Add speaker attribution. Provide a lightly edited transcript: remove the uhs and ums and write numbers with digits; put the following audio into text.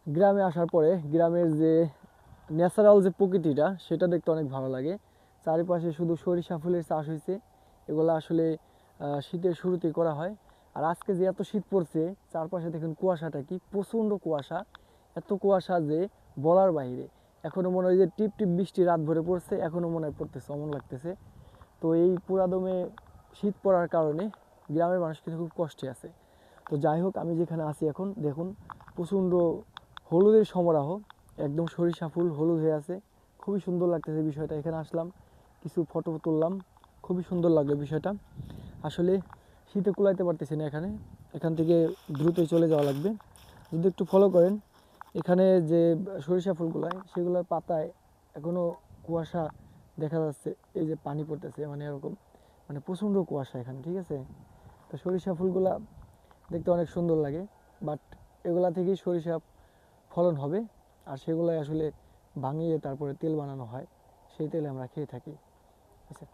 Speaker 1: গ্রামে আসার পরে গ্রামের যে ন্যাচারাল যে প্রকৃতিটা সেটা দেখতে অনেক ভালো লাগে। চারিপাশে শুধু সরিষা ফুলের চাষ হয়েছে, এগুলো আসলে শীতের শুরুতেই করা হয়। আর আজকে যে এত শীত পড়ছে, চারপাশে দেখুন কুয়াশাটা কি প্রচণ্ড কুয়াশা, এত কুয়াশা যে বলার বাইরে। এখনও মনে হয় যে টিপ টিপ বৃষ্টি রাত ভরে পড়ছে, এখনও মনে হয় পড়তেছে, অমন লাগতেছে। তো এই পুরাদমে শীত পড়ার কারণে গ্রামের মানুষ কিন্তু খুব কষ্টে আছে। তো যাই হোক, আমি যেখানে আছি এখন দেখুন প্রচণ্ড হলুদের সমারোহ, একদম সরিষা ফুল হলুদ হয়ে আছে, খুবই সুন্দর লাগতেছে বিষয়টা। এখানে আসলাম, কিছু ফটো তুললাম, খুবই সুন্দর লাগলো বিষয়টা। আসলে শীতে কুলাইতে পারতেছি না এখানে, এখান থেকে দ্রুতই চলে যাওয়া লাগবে। যদি একটু ফলো করেন, এখানে যে সরিষা ফুলগুলো সেগুলোর পাতায় এখনও কুয়াশা দেখা যাচ্ছে, এই যে পানি পড়তেছে, মানে এরকম, মানে প্রচণ্ড কুয়াশা এখানে, ঠিক আছে। তো সরিষা ফুলগুলা দেখতে অনেক সুন্দর লাগে, বাট এগুলা থেকেই সরিষা ফলন হবে, আর সেগুলাই আসলে ভাঙিয়ে তারপরে তেল বানানো হয়, সেই তেলে আমরা খেয়ে থাকি। আচ্ছা।